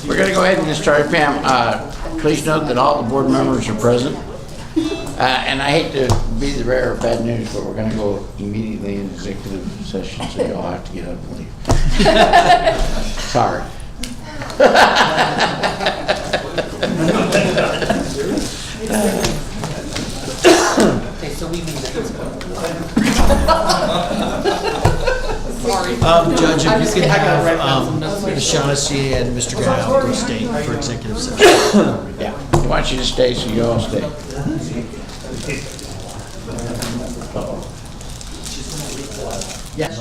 We're going to go ahead and get started, Pam. Please note that all the board members are present. And I hate to be the bearer of bad news, but we're going to go immediately into executive session, so you'll have to get up and leave. Sorry. Okay, so we need that. Sorry. Judge, if you could have Ms. Shaughnessy and Mr. Grau to stay for executive session. Yeah, I want you to stay, so you all stay. Yes.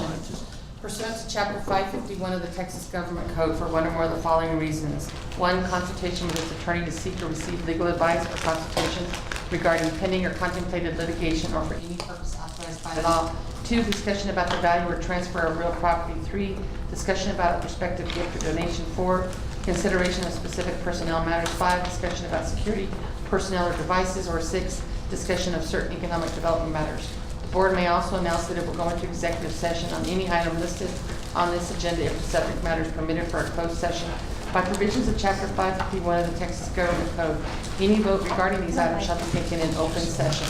Pursuant to Chapter 551 of the Texas Government Code for one or more of the following reasons. 1, consultation with his attorney to seek or receive legal advice or consultation regarding pending or contemplated litigation or for any purpose authorized by law. 2, discussion about the value or transfer of real property. 3, discussion about a prospective gift or donation. 4, consideration of specific personnel matters. 5, discussion about security, personnel or devices. Or 6, discussion of certain economic development matters. The board may also announce that it will go into executive session on any item listed on this agenda if the subject matter is permitted for a closed session. By provisions of Chapter 551 of the Texas Government Code, any vote regarding these items shall be taken in open session.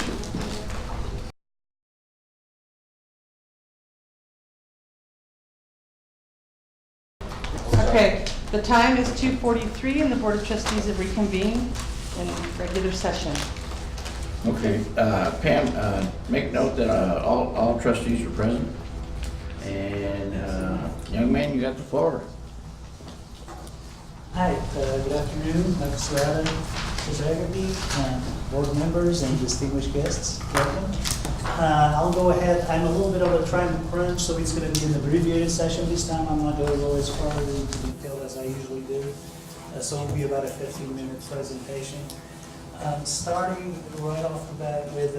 Okay, the time is 2:43 and the Board of Trustees have reconvened in regular session. Okay, Pam, make note that all trustees are present. And young man, you got the floor. Hi, good afternoon, Dr. Serrata, Mr. Haggerty, board members and distinguished guests, welcome. I'll go ahead, I'm a little bit of a time crunch, so it's going to be an abbreviated session this time. I'm not going to go as far into detail as I usually do. So it'll be about a 15-minute presentation. Starting right off the bat with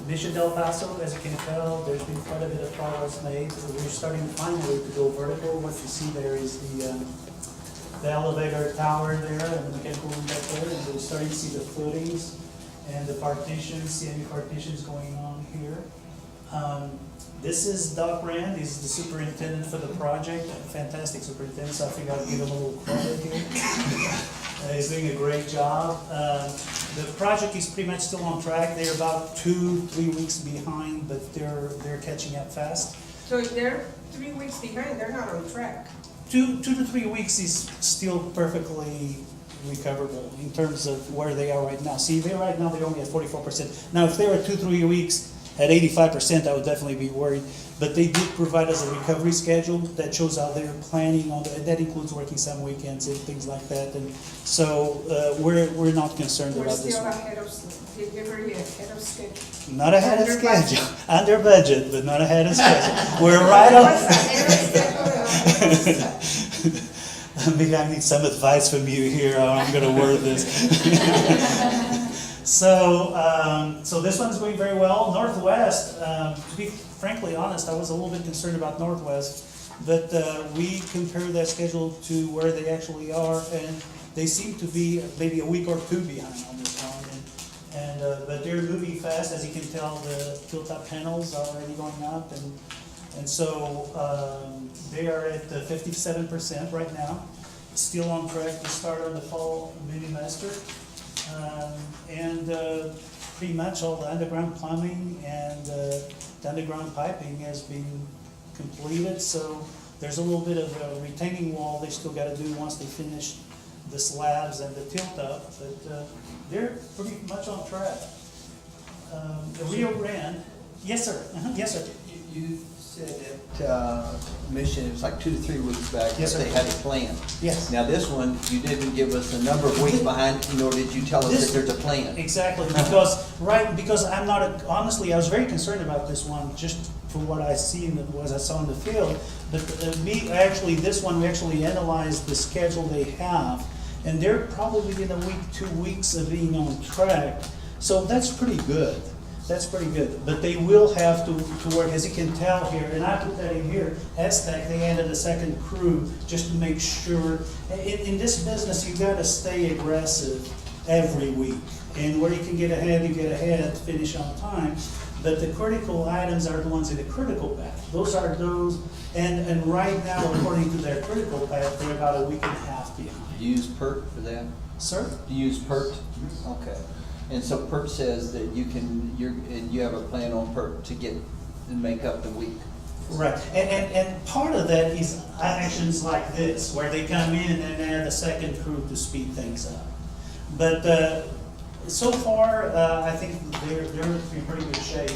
Mission Del Paso. As you can tell, there's been quite a bit of progress made. We're starting finally to go vertical. What you see there is the elevator tower there and the mechanical room back there, and we're starting to see the footings and the partitions, CME partitions going on here. This is Doc Rand. He's the superintendent for the project. Fantastic superintendent, so I figured I'd give him a little credit here. He's doing a great job. The project is pretty much still on track. They're about 2-3 weeks behind, but they're catching up fast. So if they're 3 weeks behind, they're not on track. 2 to 3 weeks is still perfectly recoverable in terms of where they are right now. See, right now they're only at 44%. Now, if they were 2-3 weeks at 85%, I would definitely be worried. But they did provide us a recovery schedule that shows how they're planning on that includes working some weekends and things like that. And so we're not concerned We're about this still one. ahead of schedule. Not ahead of Under schedule. Under budget, but not ahead of schedule. We're right on. Maybe I need some advice from you here on how I'm going to word this. So this one's going very well. Northwest, to be frankly honest, I was a little bit concerned about Northwest, but we compared that schedule to where they actually are, and they seem to be maybe a week or two behind on this one. But they're moving fast, as you can tell. The tilt-up panels are already going up, and so they are at 57% right now. Still on track to start on the fall mini master. Pretty much all the underground plumbing and the underground piping has been completed. So there's a little bit of a retaining wall they still got to do once they finish the slabs and the tilt up, but they're pretty much on track. The Rio Grande, yes sir, yes sir. You said that Mission, it was like 2 to 3 weeks back, Yes, that sir. they had a plan. Yes. Now this one, you didn't give us a number of weeks behind, nor did you tell us This- that there's a plan. Exactly, because I'm not, honestly, I was very concerned about this one, just for what I see and what I saw in the field. But this one, we actually analyzed the schedule they have, and they're probably within a week, 2 weeks of being on track. So that's pretty good. That's pretty good. But they will have to work, as you can tell here, and I put that in here, Aztec, they added a second crew just to make sure. In this business, you gotta stay aggressive every week. And where you can get ahead, you get ahead, finish on time. But the critical items are the ones in the critical path. Those are those, and right now, according to their critical path, they're about a week and a half behind. Do you use PERT for that? Sir? Do you use PERT? Okay. And so PERT says that you have a plan on PERT to get and make up the week. Right, and part of that is actions like this, where they come in and add a second crew to speed things up. But so far, I think they're in pretty good shape.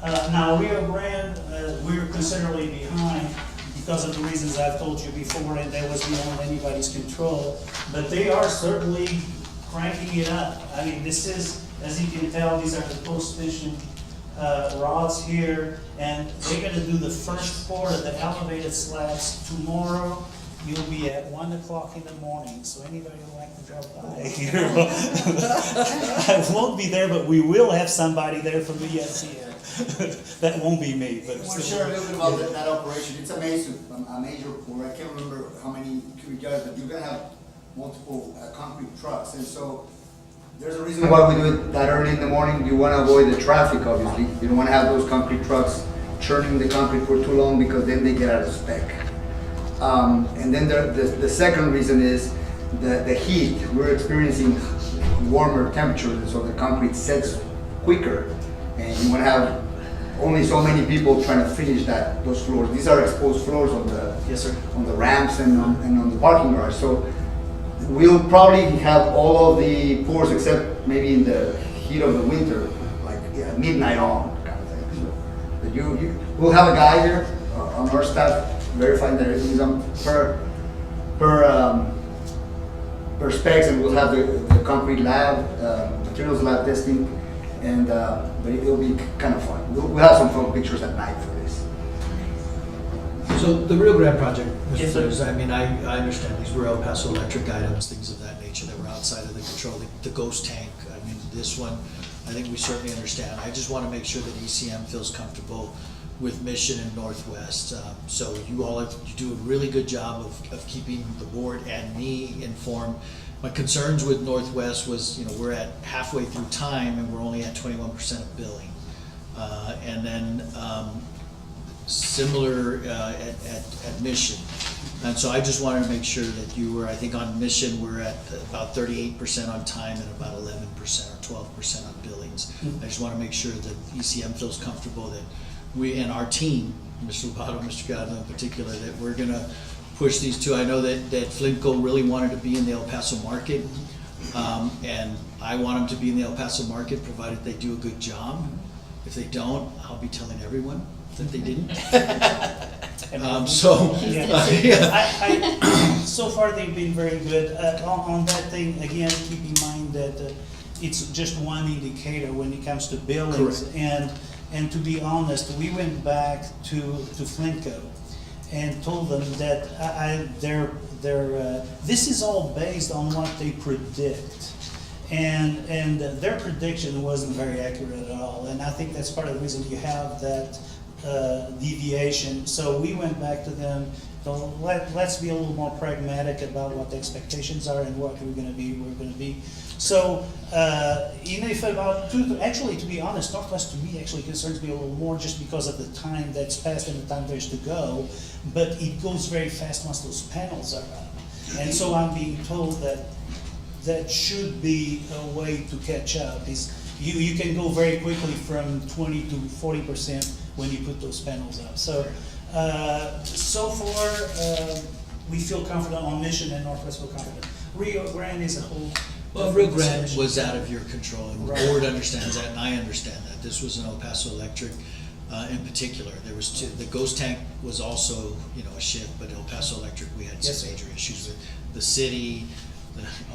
Now, Rio Grande, we're considerably behind because of the reasons I've told you before, and that was beyond anybody's control. But they are certainly cranking it up. I mean, this is, as you can tell, these are the post-mission rods here, and they're gonna do the first pour of the elevated slabs tomorrow. You'll be at 1 o'clock in the morning, so anybody who'd like to drop by here. I won't be there, but we will have somebody there from the ESCM. That won't be me, but. I want to share a little bit about that operation. It's a major pour. I can't remember how many cubic yards, but you're gonna have multiple concrete trucks. And so there's a reason why we do it that early in the morning. You want to avoid the traffic, obviously. You don't want to have those concrete trucks churning the concrete for too long because then they get out of spec. And then the second reason is the heat. We're experiencing warmer temperatures, and so the concrete sets quicker. And you want to have only so many people trying to finish those floors. These are exposed floors on the Yes, sir. on the ramps and on the parking garage. So we'll probably have all of the pours except maybe in the heat of the winter, like midnight on kind of thing. So, but we'll have a guy here on our staff verifying that everything is on per specs, and we'll have the concrete lab, materials lab testing, and but it'll be kind of fun. We'll have some fun pictures at night for this. So the Rio Grande project, Yes, Mr. sir. Flores, I mean, I understand these were El Paso electric items, things of that nature that were outside of the control, the ghost tank. I mean, this one, I think we certainly understand. I just want to make sure that ECM feels comfortable with Mission and Northwest. So you do a really good job of keeping the board and me informed. My concerns with Northwest was, we're at halfway through time and we're only at 21% of billing. And then similar at Mission. And so I just wanted to make sure that you were, I think on Mission, we're at about 38% on time and about 11% or 12% on billings. I just want to make sure that ECM feels comfortable that we and our team, Mr. Lobato, Mr. Godwin in particular, that we're going to push these two. I know that Flintco really wanted to be in the El Paso market, and I want them to be in the El Paso market provided they do a good job. If they don't, I'll be telling everyone that they didn't. So far, they've been very good. On that thing, again, keep in mind that it's just one indicator when it comes to billings. Correct. And to be honest, we went back to Flintco and told them that this is all based on what they predict. And their prediction wasn't very accurate at all. And I think that's part of the reason you have that deviation. So we went back to them, so let's be a little more pragmatic about what the expectations are and what we're going to be. So if about actually, to be honest, Northwest to me actually concerns me a little more just because of the time that's passed and the time there's to go. But it goes very fast once those panels are up. And so I'm being told that should be a way to catch up. Is you can go very quickly from 20 to 40% when you put those panels up. So so far we feel confident on Mission, and Northwest feel confident. Rio Grande is a whole. Well, Rio Grande was out of your control, and the Right. board understands that, and I understand that. This was an El Paso Electric in particular. There was two. The ghost tank was also, a shift, but El Paso Electric, we had Yes, some sir. major issues with the city.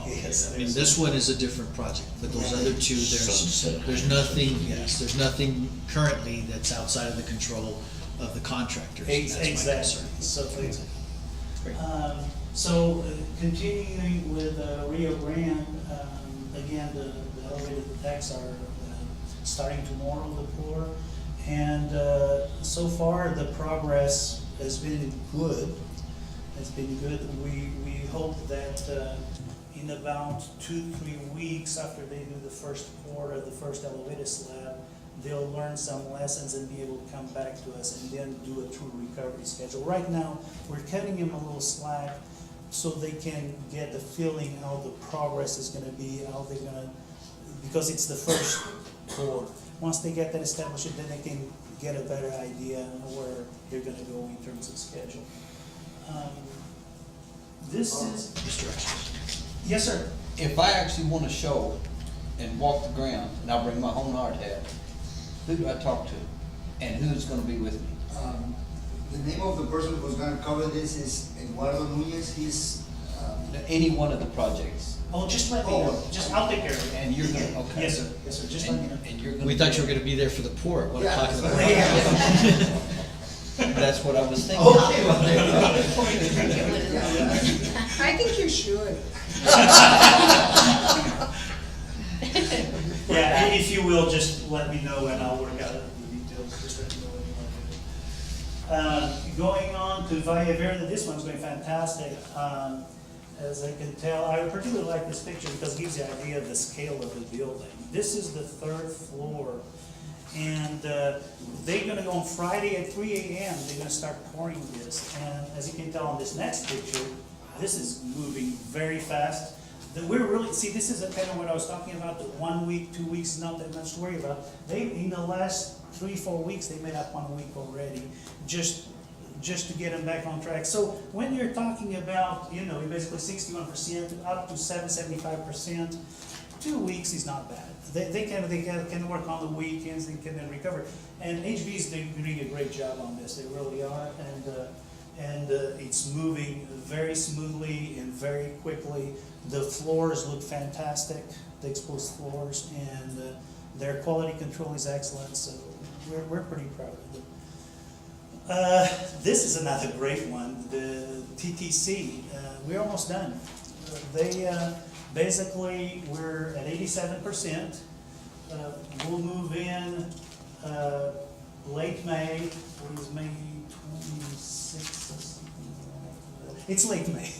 Yes, I mean, this one is a different project, but those other two, there's nothing currently that's outside of the control of the contractors. and that's my Exactly. concern. Great. So continuing with Rio Grande, again, the elevated decks are starting tomorrow, the pour. And so far, the progress has been good. We hope that in about 2-3 weeks after they do the first pour of the first elevated slab, they'll learn some lessons and be able to come back to us and then do a true recovery schedule. Right now, we're cutting them a little slack so they can get the feeling how the progress is gonna be, how they're gonna, because it's the first pour. Once they get that established, then they can get a better idea of where they're gonna go in terms of schedule. This is, Mr. Ashes. yes, sir. If I actually want to show and walk the ground, and I'll bring my own hard hat, who do I talk to? And who's gonna be with me? The name of the person who's gonna cover this is Eduardo Nunez. He's, Any one of the projects, Oh, just let me know, just, I'll take care of it. and you're gonna, okay. Yes, sir, yes, sir, just let me know. And you're gonna. We thought you were gonna be there for the pour at 1 o'clock in the morning. That's what I was thinking. okay, well, there you go. I think you should. Yeah, if you will, just let me know and I'll work out the details, just let me know when you want to do it. Going on to Valle Verde, this one's going fantastic. As I can tell, I particularly like this picture because it gives you an idea of the scale of the building. This is the 3rd floor. And they're gonna go on Friday at 3 a.m., they're gonna start pouring this. And as you can tell on this next picture, this is moving very fast. We're really, see, this is kind of what I was talking about, the 1 week, 2 weeks, not that much to worry about. In the last 3-4 weeks, they made up 1 week already, just to get them back on track. So when you're talking about, basically 61% up to 75%, 2 weeks is not bad. They can work on the weekends, they can then recover. And HB is doing a great job on this, they really are. And it's moving very smoothly and very quickly. The floors look fantastic, the exposed floors, and their quality control is excellent, so we're pretty proud of them. This is another great one, the TTC. We're almost done. Basically, we're at 87%. We'll move in late May. What is May 26th or something like that? It's late May.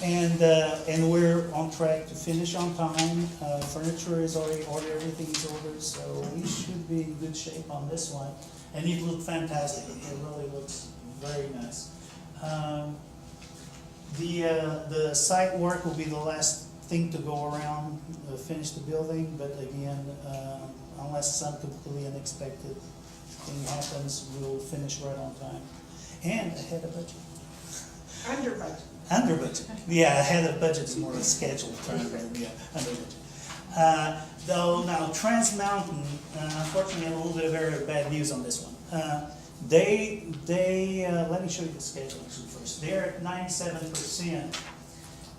And we're on track to finish on time. Furniture is already ordered, everything is ordered, so we should be in good shape on this one. And it looks fantastic. It really looks very nice. The site work will be the last thing to go around, finish the building, but again, unless some completely unexpected thing happens, we'll finish right on time. And ahead of budget. Under budget. Under budget. Yeah, ahead of budget is more of a scheduled term, yeah, under budget. Though now Trans Mountain, unfortunately, I have a little bit of very bad news on this one. Let me show you the schedule first. They're at 97%.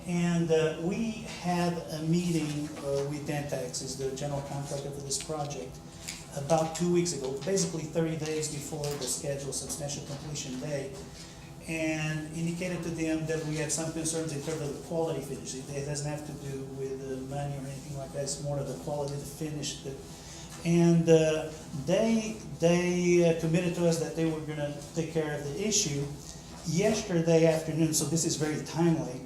And we had a meeting with Dentex, is the general contractor for this project, about 2 weeks ago, basically 30 days before the scheduled substantial completion day, and indicated to them that we had some concerns in terms of the quality finish. It doesn't have to do with the money or anything like that, it's more of the quality of the finish. And they committed to us that they were gonna take care of the issue. Yesterday afternoon, so this is very timely,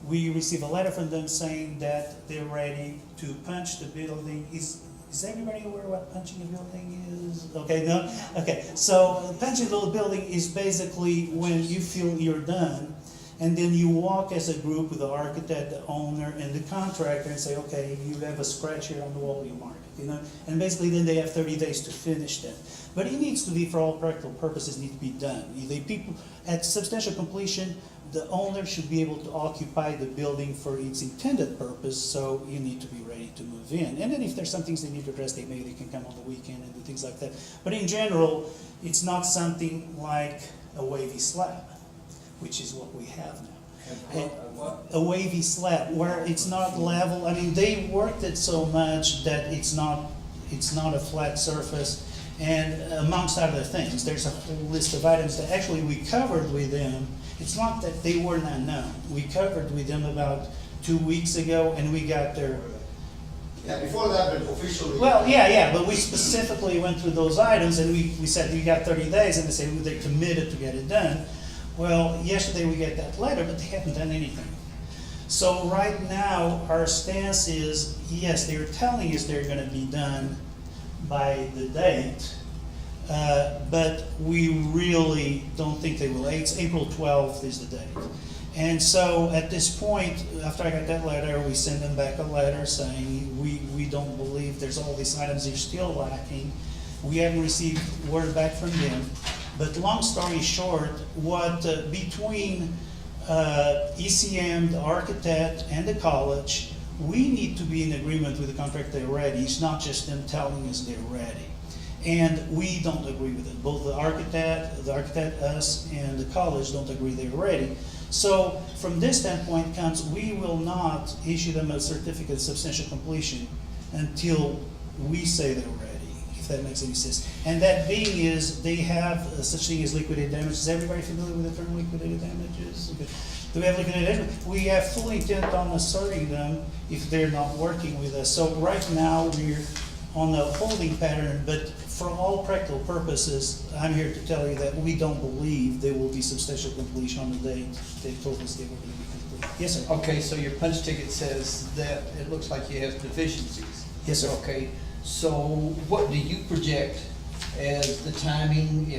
we received a letter from them saying that they're ready to punch the building. Is everybody aware what punching a building is? Okay, no? Okay, so punching the building is basically when you feel you're done, and then you walk as a group with the architect, the owner, and the contractor and say, okay, you have a scratch here on the wall, you mark it, And basically then they have 30 days to finish that. But it needs to be, for all practical purposes, need to be done. People, at substantial completion, the owner should be able to occupy the building for its intended purpose, so you need to be ready to move in. And then if there's some things they need to address, maybe they can come on the weekend and do things like that. But in general, it's not something like a wavy slab, which is what we have now. A wavy slab, where it's not level. I mean, they worked it so much that it's not a flat surface. And amongst other things, there's a whole list of items that actually we covered with them. It's not that they were not known. We covered with them about 2 weeks ago, and we got their... Yeah, before that, but officially. Well, yeah, but we specifically went through those items, and we said, you got 30 days, and they said, well, they committed to get it done. Well, yesterday we got that letter, but they haven't done anything. So right now, our stance is, yes, they're telling us they're gonna be done by the date, but we really don't think they will. April 12th is the date. And so at this point, after I got that letter, we send them back a letter saying, we don't believe there's all these items that are still lacking. We haven't received word back from them. But long story short, between ECM, the architect, and the college, we need to be in agreement with the contract they're ready. It's not just them telling us they're ready. And we don't agree with it. Both the architect, us, and the college don't agree they're ready. So from this standpoint comes, we will not issue them a certificate of substantial completion until we say they're ready, if that makes any sense. And that being is, they have such thing as liquidated damages. Is everybody familiar with the term liquidated damages? Okay. Do we have liquidated damages? We have full intent on asserting them if they're not working with us. So right now, we're on a holding pattern, but for all practical purposes, I'm here to tell you that we don't believe there will be substantial completion on the date they told us they were going to be complete. Yes, sir. Okay, so your punch ticket says that it looks like you have deficiencies. Yes, sir. Okay, so what do you project as the timing,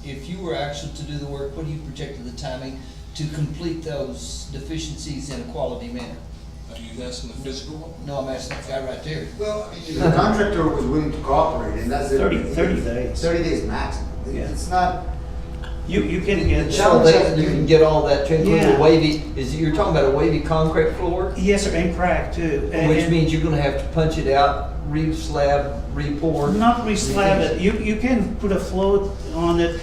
if you were actually to do the work, what do you project as the timing to complete those deficiencies in a quality manner? Are you asking the physical one? No, I'm asking the guy right there. Well, I mean, the contractor was willing to cooperate, and that's it. 30 days. 30 days maximum. Yeah. It's not, You can get. So they, you can get all that to include Yeah. the wavy, you're talking about a wavy concrete floor? Yes, sir, and crack too. Which means you're gonna have to punch it out, re-slab, re-pour? Not re-slab it. You can put a float on it.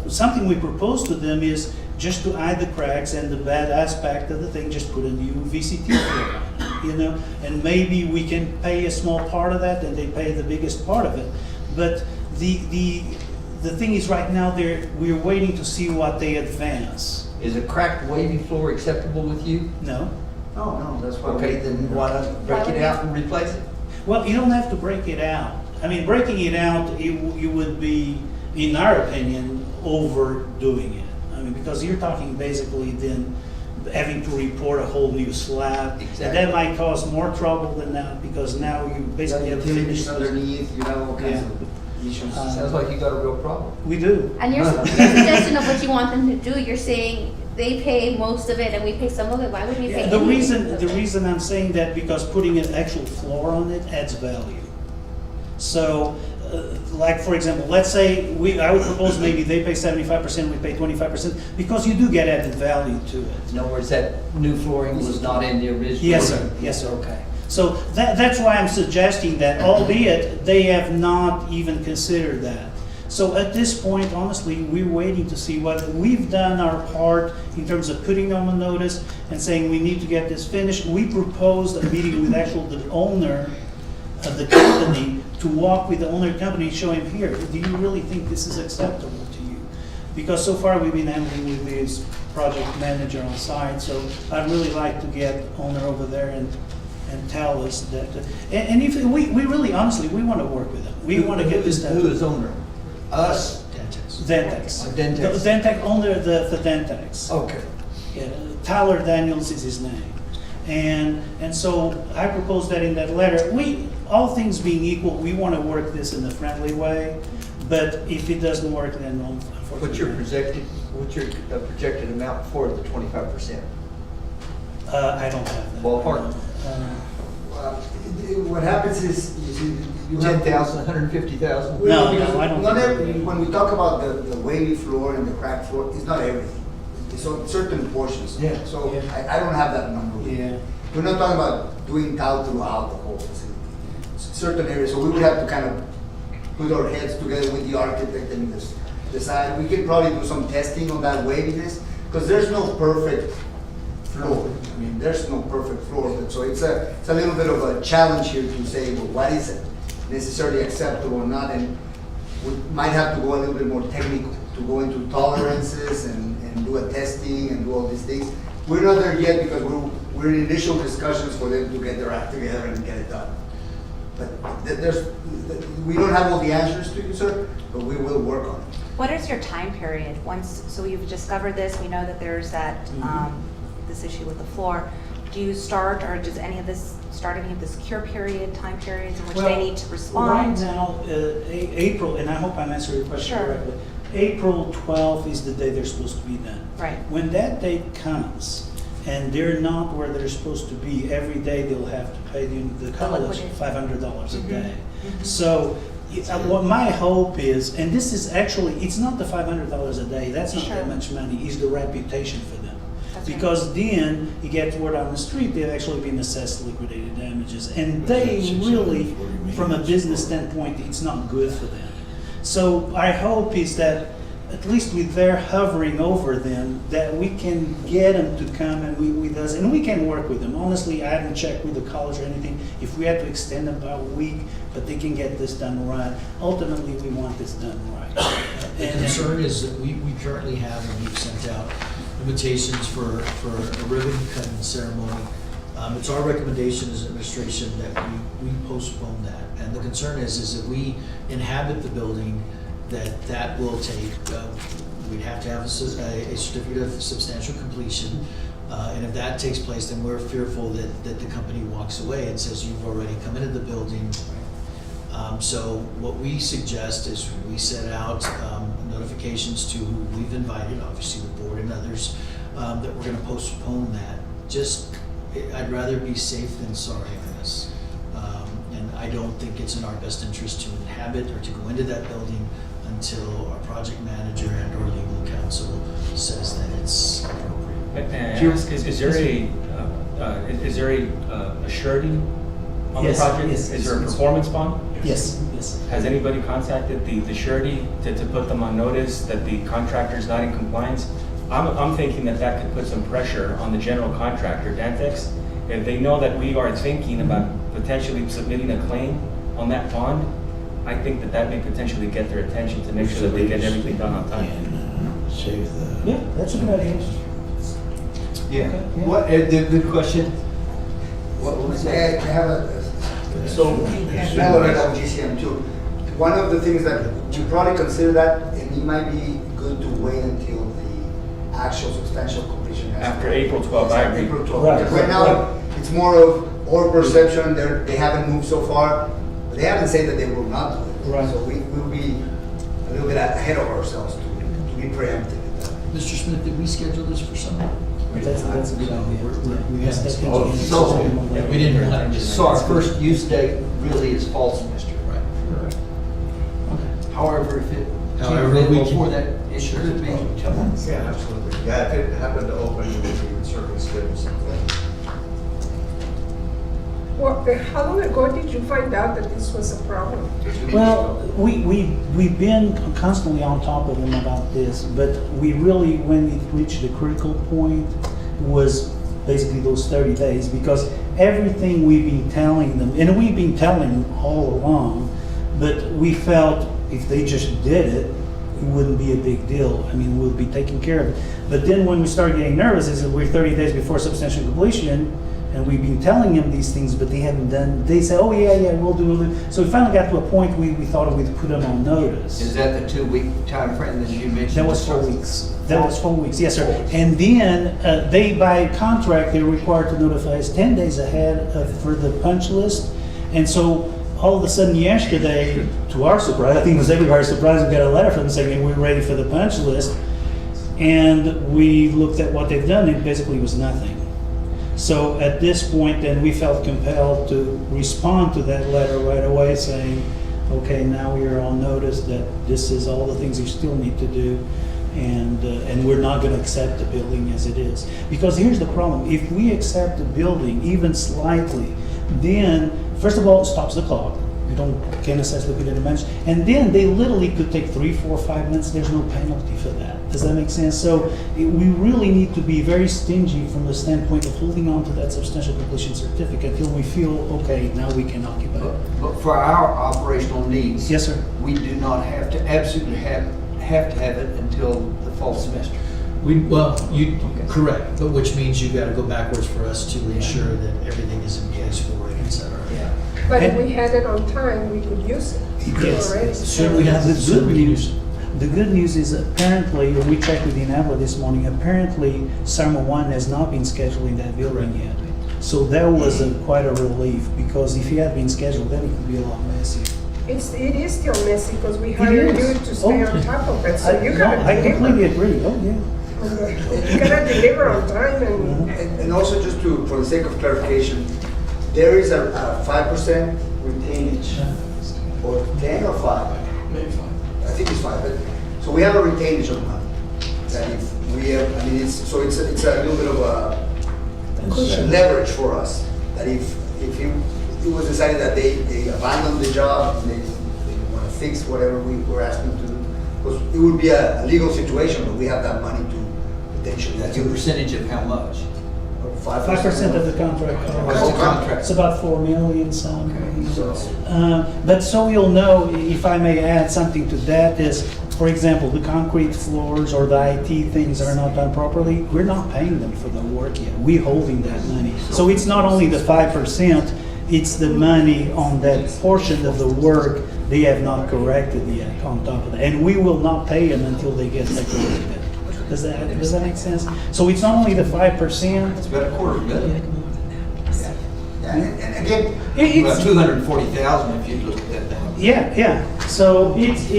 Something we propose to them is just to hide the cracks and the bad aspect of the thing, just put a new VCT floor on, you know? And maybe we can pay a small part of that and they pay the biggest part of it. But the thing is right now, we're waiting to see what they advance. Is a cracked wavy floor acceptable with you? No? no, that's why. Okay, then why not break it out and replace it? Well, you don't have to break it out. I mean, breaking it out, you would be, in our opinion, overdoing it. I mean, because you're talking basically then having to report a whole new slab. Exactly. And that might cause more trouble than that, because now you basically have to finish. Utilities underneath, you have all kinds of issues. Sounds like you got a real problem. We do. And your suggestion of what you want them to do, you're saying they pay most of it and we pay some of it, why would we pay The anything of reason it? I'm saying that, because putting an actual floor on it adds value. So, like for example, let's say I would propose maybe they pay 75%, we pay 25%, because you do get added value to it. In other words, that new flooring was not in the original? Yes, sir. Yes, sir. Okay. So that's why I'm suggesting that, albeit they have not even considered that. So at this point, honestly, we're waiting to see what we've done our part in terms of putting them on notice and saying we need to get this finished. We proposed a meeting with the owner of the company to walk with the owner of the company and show him, here, do you really think this is acceptable to you? Because so far we've been handling with this project manager on site, so I'd really like to get owner over there and tell us that, and if we really, honestly, we want to work with them. We want to get this done. Who is owner? Us? Dentex. Dentex. Dentex, owner of the Dentex. Okay. Yeah, Tyler Daniels is his name. And so I proposed that in that letter. All things being equal, we want to work this in a friendly way, but if it doesn't work, then unfortunately. What's your projected amount for the 25%? I don't have that. Ballpark? What happens is, you have. 10,000, 150,000? No, Because I don't not think- every, when we talk about the wavy floor and the cracked floor, it's not everything. It's on certain portions. Yeah. So Yeah. I don't have that number. Yeah. We're not talking about doing tile throughout the whole facility. Certain areas, so we would have to kind of put our heads together with the architect and decide. We could probably do some testing on that waviness, because there's no perfect floor. I mean, there's no perfect floor, so it's a little bit of a challenge here to say, well, what is necessarily acceptable or not, and we might have to go a little bit more technical to go into tolerances and do a testing and do all these things. We're not there yet because we're in initial discussions for them to get their act together and get it done. But we don't have all the answers to you, sir, but we will work on it. What is your time period? So you've discovered this, we know that there's that, this issue with the floor. Do you start, or does any of this start any of this cure period, time periods in which they need to respond? Right now, April, and I hope I'm answering your question Sure. correctly. April 12th is the day they're supposed to be done. Right. When that date comes, and they're not where they're supposed to be, every day they'll have to pay the college liquidation. $500 a day. So, what my hope is, and this is actually, it's not the $500 a day, that's not that Sure. much money, it's the reputation for them. That's right. Because then you get word on the street, they've actually been assessed liquidated damages. And they really, from a business standpoint, it's not good for them. So our hope is that, at least with their hovering over them, that we can get them to come and with us, and we can work with them. Honestly, I haven't checked with the college or anything, if we had to extend them by a week, but they can get this done right. Ultimately, we want this done right. The concern is that we currently have, and we've sent out invitations for a ribbon cutting ceremony. It's our recommendation as administration that we postpone that. And the concern is if we inhabit the building, that will take, we'd have to have a certificate of substantial completion. And if that takes place, then we're fearful that the company walks away and says, you've already come into the building. So what we suggest is we set out notifications to who we've invited, obviously the board and others, that we're gonna postpone that. I'd rather be safe than sorry on this. And I don't think it's in our best interest to inhabit or to go into that building until our project manager and or legal counsel says that it's appropriate. May I ask, is there a surety on the Yes, project? yes, Is there a yes. performance bond? Yes, yes. Has anybody contacted the surety to put them on notice that the contractor's not in compliance? I'm thinking that could put some pressure on the general contractor, Dantex. If they know that we are thinking about potentially submitting a claim on that bond, I think that may potentially get their attention to make sure that they get everything done on time. And save the. Yeah, that's a good idea. Yeah. Okay, yeah. What, the question? I have a, so, smaller at GCM too. One of the things that you probably consider that, and it might be good to wait until the actual substantial completion. has After come. April 12th, I agree. April 12th. Right, Because right right, now, it's more of our perception, they haven't moved so far, but they haven't said that they will not do it. Right. So we will be a little bit ahead of ourselves to be preemptive with that. Mr. Smith, did we schedule this for summer? That's a good idea. We Yes, haven't that scheduled can- it. So, We didn't want to. So our first use date really is fall semester. Right. However, if it However, came we in can- before that, it could be. Yeah, absolutely. Yeah, if it happened to open, we would certainly schedule something. Well, how long ago did you find out that this was a problem? Well, we've been constantly on top of them about this, but we really, when it reached the critical point, was basically those 30 days, because everything we've been telling them, and we've been telling them all along, but we felt if they just did it, it wouldn't be a big deal. I mean, we'll be taking care of it. But then when we started getting nervous, is that we're 30 days before substantial completion, and we've been telling them these things, but they haven't done, they say, oh yeah, we'll do it. So we finally got to a point we thought we'd put them on notice. Is that the 2-week time frame that you mentioned? That was 4 weeks. That was 4 weeks, yes, sir. And then they, by contract, they're required to notify us 10 days ahead for the punch list. And so all of a sudden yesterday, to our surprise, I think it was everybody's surprise, we got a letter from them saying we're ready for the punch list. And we looked at what they've done, and it basically was nothing. So at this point, then we felt compelled to respond to that letter right away, saying, okay, now we are on notice that this is all the things you still need to do, and we're not going to accept the building as it is. Because here's the problem: if we accept the building even slightly, then first of all, it stops the clock. You can't assess liquidated damages, and then they literally could take 3, 4, 5 months. There's no penalty for that. Does that make sense? So we really need to be very stingy from the standpoint of holding on to that substantial completion certificate until we feel, okay, now we can occupy it. But for our operational needs. Yes, sir. We do not have to absolutely have to have it until the fall semester. Correct, but which means you gotta go backwards for us to ensure that everything is in place for it, et cetera. Yeah. But if And- we had it on time, we could use it. Yes. Already. Sure, we have The good news. The good news is apparently, when we checked with Inabla this morning, apparently Summer 1 has not been scheduled in that building yet. So that was quite a relief, because if he had been scheduled, then it could be a lot messier. It is still messy because we hired you to stay on top of it, so you gotta I completely deliver. agree, oh, yeah. You gotta deliver on time and. And also just to, for the sake of clarification, there is a 5% retainage, or 10 or 5? Maybe fine. I think it's 5, but, so we have a retainage of money. That if we have, I mean, it's a little bit of a leverage for us. That if it was decided that they abandon the job, and they want to fix whatever we were asking to do, because it would be a legal situation, but we have that money to potentially. That's a percentage of how much? 5% of the contract What's cost. the contract? It's about 4 million some. So, But so you'll know, if I may add something to that, is, for example, the concrete floors or the IT things are not done properly, we're not paying them for the work yet. We're holding that money. So it's not only the 5%, it's the money on that portion of the work they have not corrected yet on top of that. And we will not pay them until they get that corrected. Does that make sense? So it's not only the 5%. It's about $250,000. yeah, and again, About 240,000 if you look at that. Yeah. So it's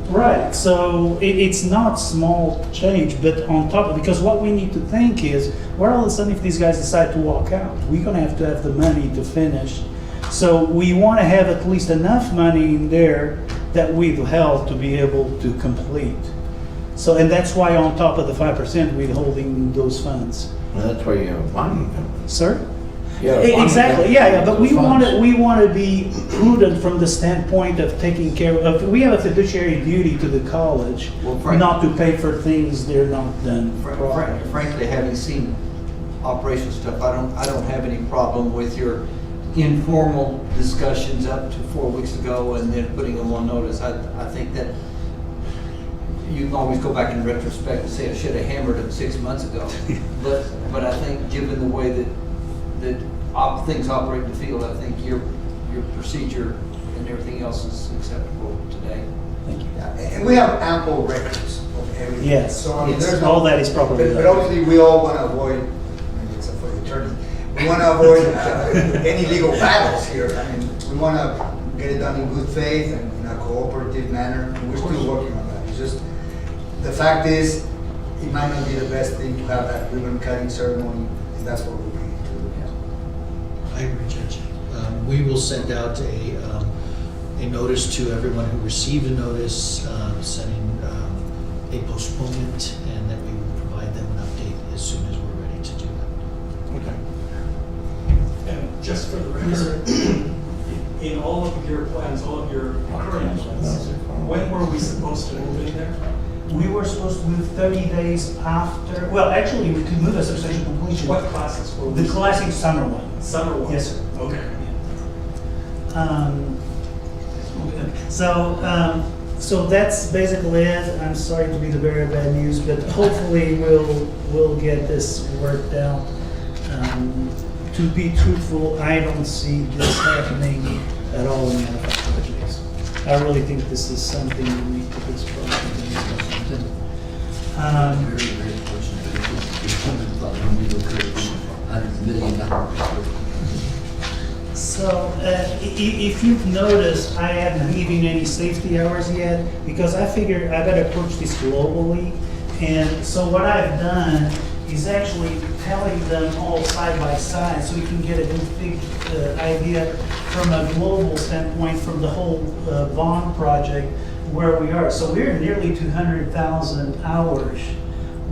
right. So it's not small change, but on top of, because what we need to think is, well, all of a sudden if these guys decide to walk out, we're gonna have to have the money to finish. So we want to have at least enough money in there that we've held to be able to complete. So, and that's why on top of the 5%, we're holding those funds. Well, that's why you have a bonding company. Sir? You have a bonding Exactly, company yeah, but with we want funds. to be prudent from the standpoint of taking care of, we have a fiduciary duty to the college, Well, Frank- not to pay for things they're not done properly. Frankly, having seen operation stuff, I don't have any problem with your informal discussions up to 4 weeks ago and then putting them on notice. I think that you can always go back in retrospect and say I should have hammered them 6 months ago. But I think given the way that things operate in the field, I think your procedure and everything else is acceptable today. Thank you. yeah, and we have ample records of everything. Yes, So, I mean, yes, there's all that is properly But done. obviously, we all want to avoid, maybe except for the attorney, we want to avoid any legal battles here. I mean, we want to get it done in good faith and in a cooperative manner, and we're still working on that. It's just, the fact is, it might not be the best thing to have that ribbon cutting ceremony, and that's what we're bringing to I agree, Judge. We will send out a notice to everyone who received a notice, sending a postponement, and that we will provide them an update as soon as we're ready to do that. Okay. And just for the record, in all of your plans, all of your current plans, when were we supposed to move in there? We were supposed to move 30 days after, well, actually, we could move a substantial completion. What classes were we? The classic summer one. Summer one? Yes, sir. Okay. So that's basically it. I'm sorry to be the bearer of bad news, but hopefully we'll get this worked out. To be truthful, I don't see this happening at all in the other projects. I really think this is something unique to this project. So, if you've noticed, I haven't given any safety hours yet, because I figure I better approach this globally. And so what I've done is actually telling them all side by side, so you can get a big idea from a global standpoint, from the whole bond project, where we are. So we're nearly 200,000 hours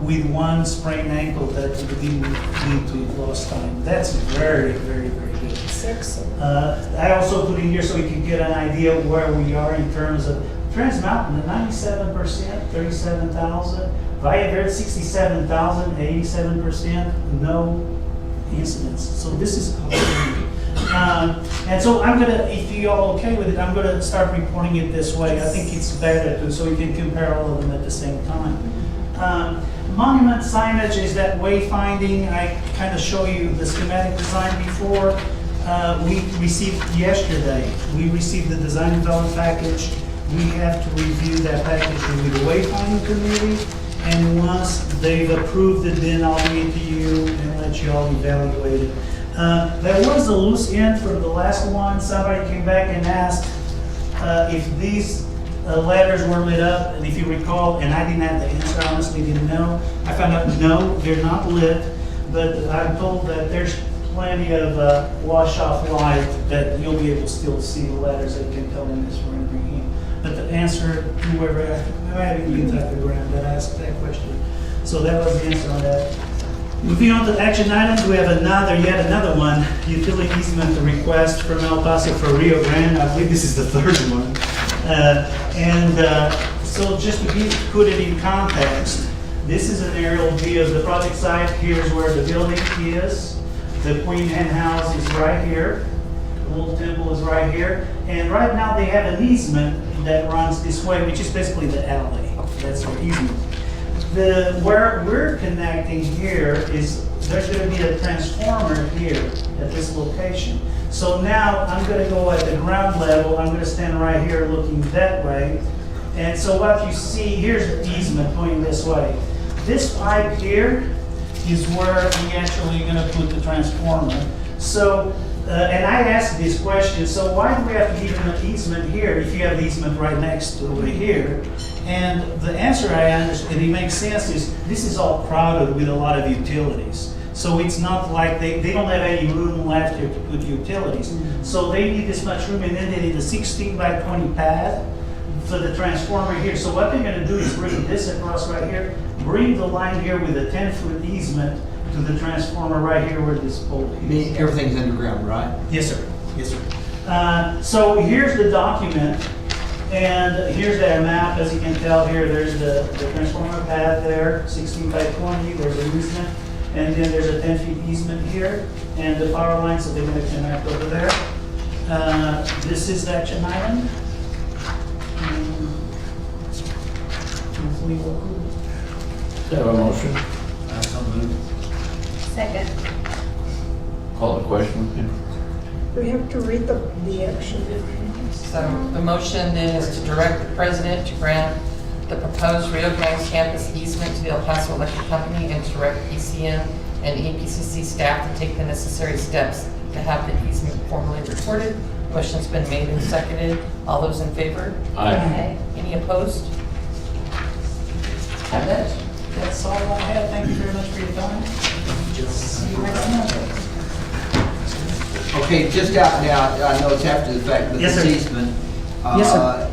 with one sprained ankle that would be due to lost time. That's very, very, very good. I also put in here so you can get an idea of where we are in terms of Trans Mountain, at 97%, 37,000. Via Verde, 67,000, 87%, no incidents. So this is great. And so I'm gonna, if you all okay with it, I'm gonna start reporting it this way. I think it's better to, so we can compare all of them at the same time. Monument signage is that wayfinding. I kind of show you the schematic design before. We received yesterday, we received the design development package. We have to review that package with the wayfinding committee. And once they've approved it, then I'll bring it to you and let you all evaluate it. There was a loose end from the last one. Somebody came back and asked, if these letters were lit up, and if you recall, and I didn't have the answer, honestly didn't know. I found out, no, they're not lit, but I'm told that there's plenty of wash-off light that you'll be able to still see the letters that you can tell in this rendering here. But the answer, whoever, I haven't even typed the grant that asked that question. So that was the answer on that. Moving on to action items, we have yet another one, utility easement request from El Paso for Rio Grande. I believe this is the third one. So just to put it in context, this is an aerial view of the project site. Here's where the building is. The Queen Hen House is right here. The little temple is right here. And right now they have an easement that runs this way, which is basically the alley. That's our easement. Where we're connecting here is, there's gonna be a transformer here at this location. So now I'm gonna go at the ground level, I'm gonna stand right here looking that way. And so what you see, here's the easement going this way. This pipe here is where we actually gonna put the transformer. So, and I asked this question, so why do we have to give an easement here if you have the easement right next to over here? And the answer I understand, it makes sense, is this is all crowded with a lot of utilities. So it's not like they don't have any room left here to put utilities. So they need this much room, and then they need a 16 by 20 pad for the transformer here. So what they're gonna do is bring this across right here, bring the line here with a 10-foot easement to the transformer right here where this pole is. Everything's underground, right? Yes, sir. Yes, sir. So here's the document, and here's the map. As you can tell here, there's the transformer pad there, 16 by 20. There's an easement, and then there's a 10-feet easement here, and the power line, so they're going to connect over there. This is the action item. Hopefully we'll approve it. Have a motion? Second. Call the question, please. We have to read the action. So the motion then is to direct the president to grant the proposed Rio Grande campus easement to the El Paso Electric Company and to direct PCN and EPCC staff to take the necessary steps to have the easement formally recorded. Motion's been made and seconded. All those in favor? Aye. Any opposed? Have that. That's all I have. Thank you very much for your time. See you next month. Okay, just out now, I know it's after the fact, but Yes, this sir. easement, Yes, sir.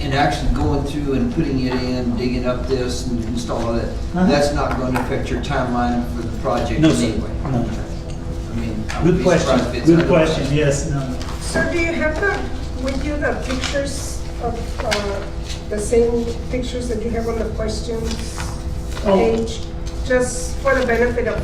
in actually going through and putting it in, digging up this and installing it, that's not going to affect your timeline for the project No, in sir. any way? No. I mean, I would Good be question. surprised if it's Good under- question. Yes. No. So do you have with you the pictures of, the same pictures that you have on the questions page? Just for the benefit of,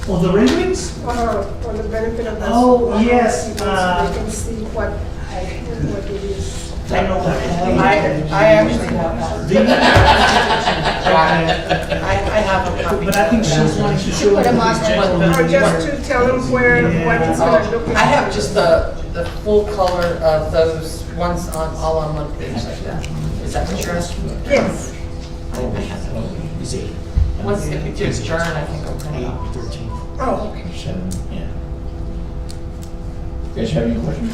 Oh, the renderings? for the benefit of the. Oh, yes, people, so they can see what it is. I know that. I actually have that. Do you? I have a copy. But I think she's wanting to show Put 'em these on there. gentlemen. Or just to tell them what it's gonna look like. I have just the full color of those ones all on one page like that. Is that what you're asking? Yes. Once, if you just adjourn, I can go print it out. 13, Oh, okay. 7, yeah. You guys have any questions?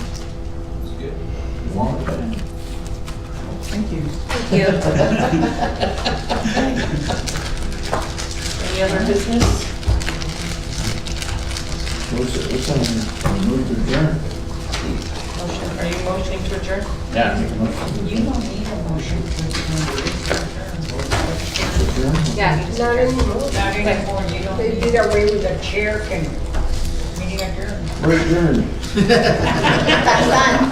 Good. You want to? Thank you. Thank you. Any other business? Move to adjourn. Motion, are you motioning to adjourn? Yeah, make a motion. You don't need a motion to adjourn. Yeah. Not anymore. Not anymore, you don't. They did away with the chair can. Meeting adjourned. We're adjourned. That's done.